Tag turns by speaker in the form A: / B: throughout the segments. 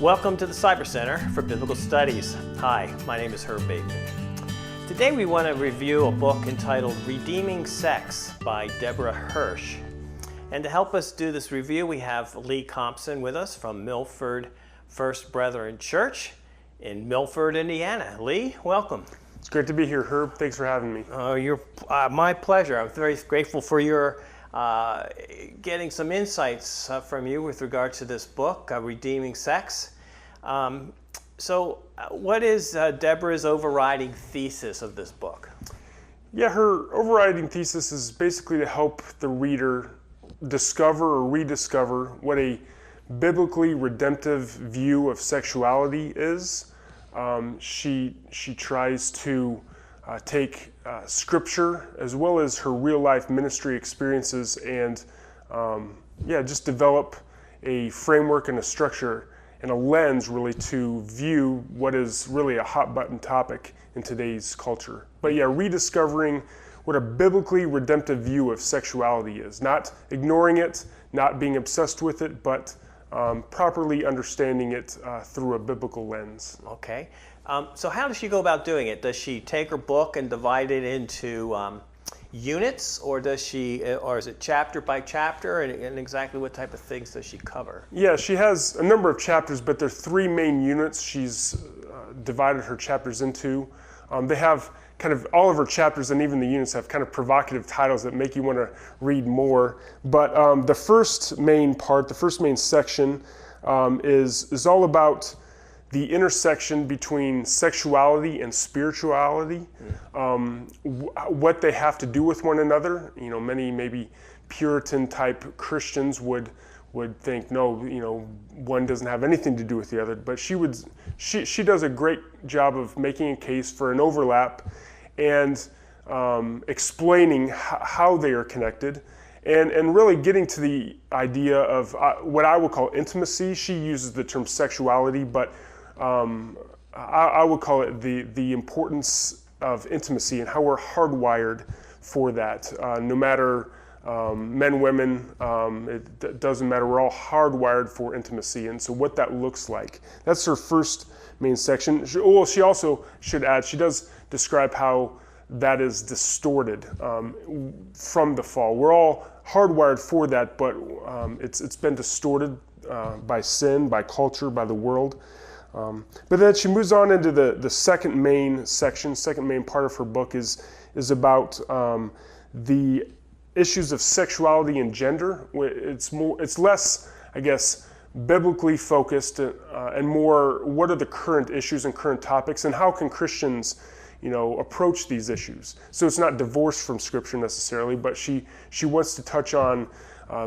A: Welcome to the Cyber Center for Biblical Studies. Hi, my name is Herb Bateman. Today we want to review a book entitled Redeeming Sex by Debra Hirsch. And to help us do this review, we have Lee Compson with us from Milford First Brethren Church in Milford, Indiana. Lee, welcome.
B: It's great to be here, Herb. Thanks for having me.
A: My pleasure. I'm very grateful for your getting some insights from you with regard to this book, Redeeming Sex. What is Debra's overriding thesis of this book?
B: Yeah, her overriding thesis is basically to help the reader discover or rediscover what a biblically redemptive view of sexuality is. She tries to take scripture as well as her real life ministry experiences and just develop a framework and a structure and a lens really to view what is really a hot button topic in today's culture. But yeah, rediscovering what a biblically redemptive view of sexuality is. Not ignoring it, not being obsessed with it, but properly understanding it through a biblical lens.
A: Okay. So how does she go about doing it? Does she take her book and divide it into units, or is it chapter by chapter, and exactly what type of things does she cover?
B: Yeah, she has a number of chapters, but there are three main units she's divided her chapters into. They have kind of all of her chapters, and even the units have kind of provocative titles that make you want to read more. But the first main section is all about the intersection between sexuality and spirituality, what they have to do with one another. You know, many maybe Puritan type Christians would think, no, one doesn't have anything to do with the other. But she does a great job of making a case for an overlap and explaining how they are connected. And really getting to the idea of what I would call intimacy. She uses the term sexuality, but I would call it the importance of intimacy and how we're hardwired for that. No matter men, women, it doesn't matter. We're all hardwired for intimacy, and so what that looks like. That's her first main section. She also should add, she does describe how that is distorted from the fall. We're all hardwired for that, but it's been distorted by sin, by culture, by the world. But then she moves on into the second main section. Second main part of her book is about the issues of sexuality and gender. It's less, I guess, biblically focused and more what are the current issues and current topics, and how can Christians approach these issues. So it's not divorced from Scripture necessarily, but she wants to touch on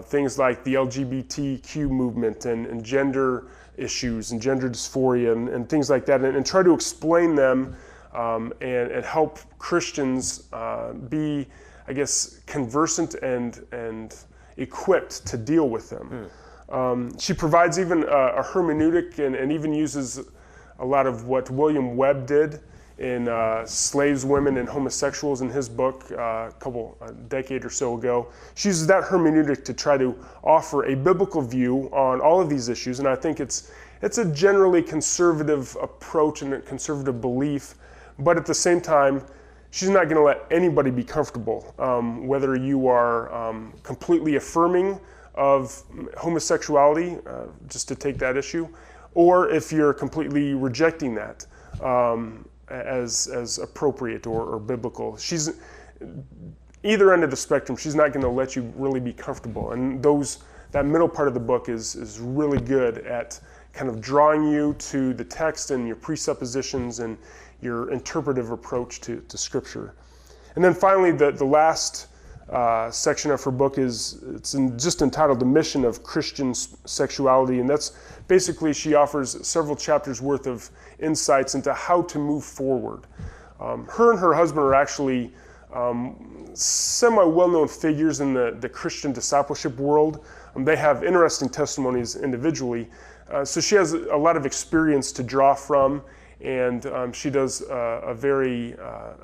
B: things like the LGBTQ movement and gender issues and gender dysphoria and things like that, and try to explain them and help Christians be, I guess, conversant and equipped to deal with them. She provides even a hermeneutic and even uses a lot of what William Webb did in Slaves, Women, and Homosexuals in his book a decade or so ago. She uses that hermeneutic to try to offer a biblical view on all of these issues, and I think it's a generally conservative approach and a conservative belief, but at the same time, she's not going to let anybody be comfortable, whether you are completely affirming of homosexuality, just to take that issue, or if you're completely rejecting that as appropriate or biblical. She's either end of the spectrum. She's not going to let you really be comfortable, and that middle part of the book is really good at kind of drawing you to the text and your presuppositions and your interpretive approach to Scripture. And then finally, the last section of her book it's just entitled The Mission of Christian Sexuality, and that's basically she offers several chapters worth of insights into how to move forward. Her and her husband are actually semi-well-known figures in the Christian discipleship world. They have interesting testimonies individually, so she has a lot of experience to draw from, and she does a very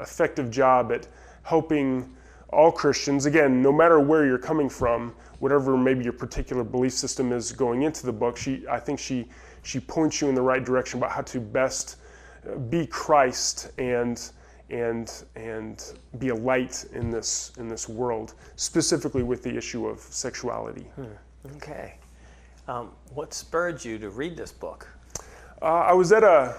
B: effective job at helping all Christians, again, no matter where you're coming from, whatever maybe your particular belief system is going into the book, I think she she points you in the right direction about how to best be Christ and be a light in this world, specifically with the issue of sexuality.
A: Okay. What spurred you to read this book?
B: I was at a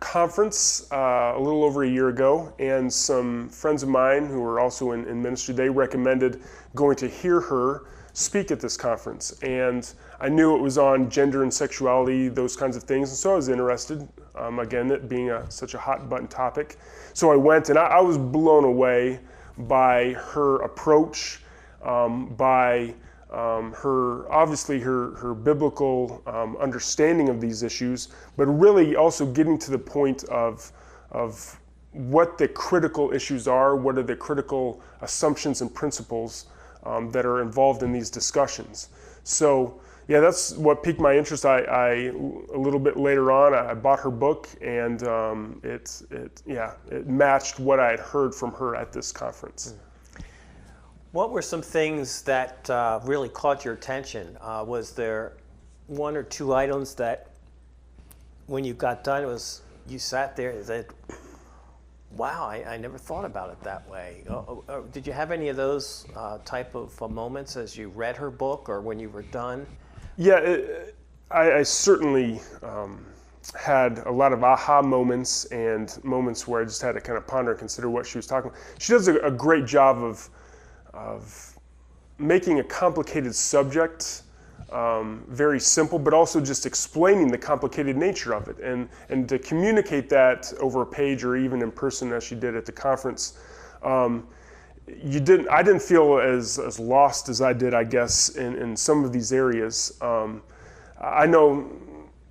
B: conference a little over a year ago, and some friends of mine who were also in ministry, they recommended going to hear her speak at this conference. And I knew it was on gender and sexuality, those kinds of things, and so I was interested, again, it being such a hot button topic. So I went, and I was blown away by her approach, by her biblical understanding of these issues, but really also getting to the point of what the critical issues are, what are the critical assumptions and principles that are involved in these discussions. So yeah, that's what piqued my interest. I a little bit later on, I bought her book, and it matched what I had heard from her at this conference.
A: What were some things that really caught your attention? Was there one or two items that, when you got done, you sat there and said, "Wow, I never thought about it that way"? Did you have any of those type of moments as you read her book or when you were done?
B: Yeah, I certainly had a lot of aha moments and moments where I just had to kind of ponder and consider what she was talking about. She does a great job of making a complicated subject very simple, but also just explaining the complicated nature of it, and to communicate that over a page or even in person as she did at the conference. I didn't feel as lost as I did, I guess, in some of these areas. I know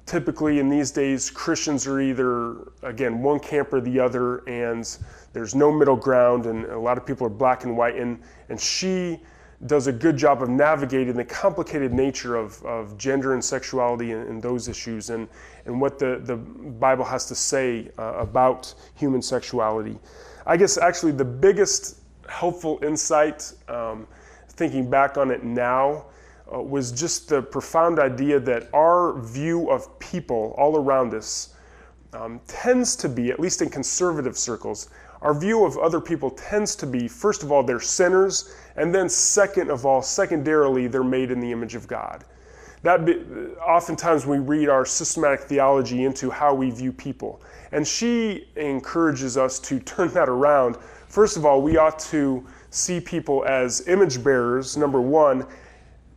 B: typically in these days Christians are either, again, one camp or the other, and there's no middle ground, and a lot of people are black and white, and she does a good job of navigating the complicated nature of gender and sexuality and those issues, and what the Bible has to say about human sexuality. I guess actually the biggest helpful insight, thinking back on it now, was just the profound idea that our view of people all around us tends to be, at least in conservative circles, our view of other people tends to be, first of all, they're sinners, and then secondarily, they're made in the image of God. Oftentimes we read our systematic theology into how we view people, and she encourages us to turn that around. First of all, we ought to see people as image bearers, number one,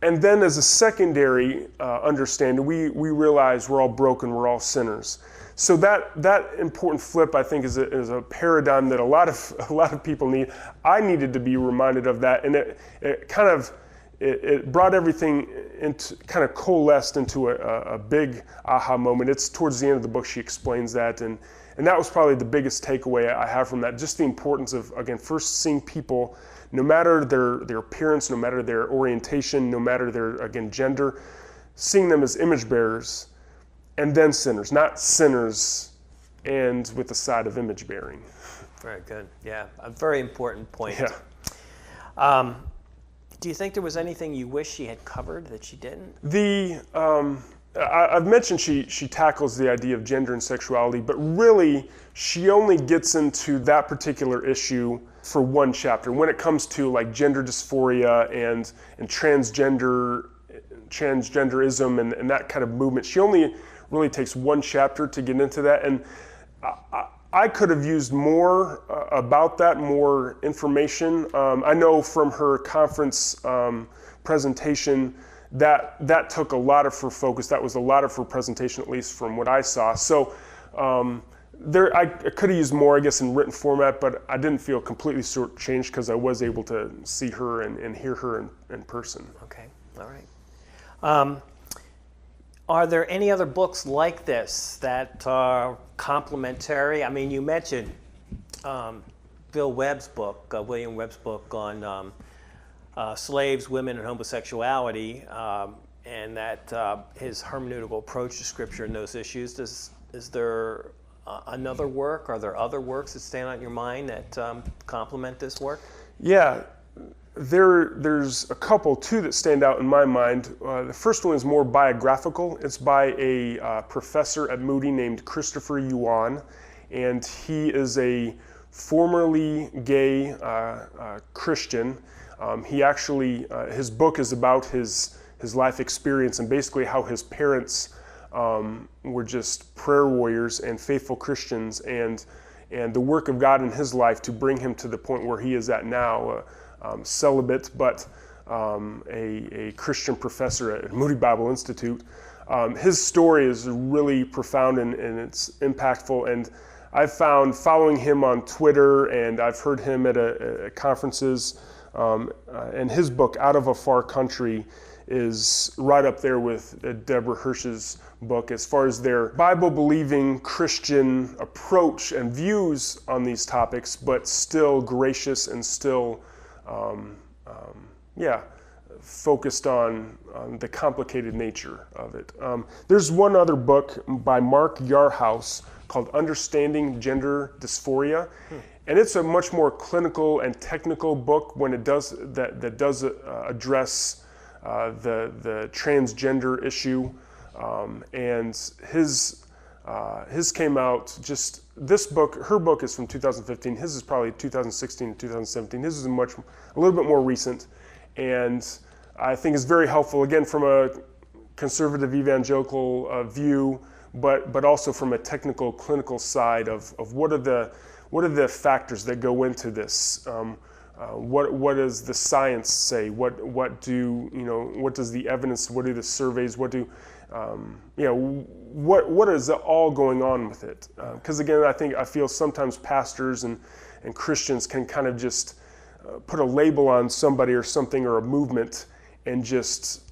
B: and then as a secondary understanding, we realize we're all broken, we're all sinners. So that important flip, I think, is a paradigm that a lot of people need. I needed to be reminded of that, and it brought everything into, kind of coalesced into a big aha moment. It's towards the end of the book she explains that, and that was probably the biggest takeaway I have from that, just the importance of, again, first seeing people, no matter their appearance, no matter their orientation, no matter their, again, gender, seeing them as image bearers, and then sinners, not sinners and with the side of image bearing.
A: Very good. Yeah, a very important point.
B: Yeah.
A: Do you think there was anything you wish she had covered that she didn't?
B: I've mentioned she tackles the idea of gender and sexuality, but really she only gets into that particular issue for one chapter. When it comes to like gender dysphoria and transgenderism and that kind of movement, she only really takes one chapter to get into that. And I could have used more about that, more information. I know from her conference presentation that took a lot of her focus. That was a lot of her presentation, at least from what I saw. So I could have used more, I guess, in written format, but I didn't feel completely shortchanged because I was able to see her and hear her in person.
A: Okay, all right. Are there any other books like this that are complementary? I mean, you mentioned William Webb's book on slaves, women, and homosexuality, and that his hermeneutical approach to Scripture and those issues. Is there another work? Are there other works that stand out in your mind that complement this work?
B: Yeah. There's a couple, two that stand out in my mind. The first one is more biographical. It's by a professor at Moody named Christopher Yuan, and he is a formerly gay Christian. He actually, his book is about his life experience and basically how his parents were just prayer warriors and faithful Christians, and the work of God in his life to bring him to the point where he is at now. Celibate, but a Christian professor at Moody Bible Institute. His story is really profound and it's impactful, and I've found following him on Twitter, and I've heard him at conferences, and his book, Out of a Far Country, is right up there with Debra Hirsch's book as far as their Bible-believing Christian approach and views on these topics, but still gracious and still focused on the complicated nature of it. There's one other book by Mark Yarhouse called Understanding Gender Dysphoria, and it's a much more clinical and technical book when it does address the transgender issue, and his came out just, this book, her book is from 2015, his is probably 2016 to 2017. His is a little bit more recent, and I think is very helpful, again, from a conservative evangelical view, but also from a technical, clinical side of what are the factors that go into this. What does the science say? What does the evidence? What do the surveys? What is all going on with it? Because again, I feel sometimes pastors and Christians can kind of just put a label on somebody or something or a movement and just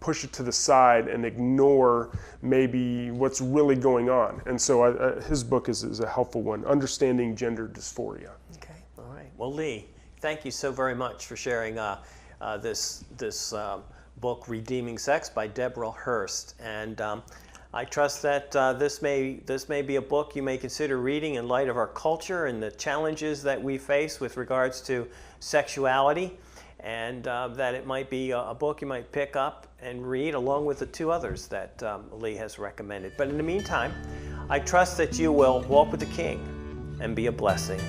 B: push it to the side and ignore maybe what's really going on. And so his book is a helpful one, Understanding Gender Dysphoria.
A: Okay, all right. Well, Lee, thank you so very much for sharing this book, Redeeming Sex by Debra Hirsch. And I trust that this may be a book you may consider reading in light of our culture and the challenges that we face with regards to sexuality, and that it might be a book you might pick up and read along with the two others that Lee has recommended. But in the meantime, I trust that you will walk with the King and be a blessing.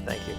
A: Thank you.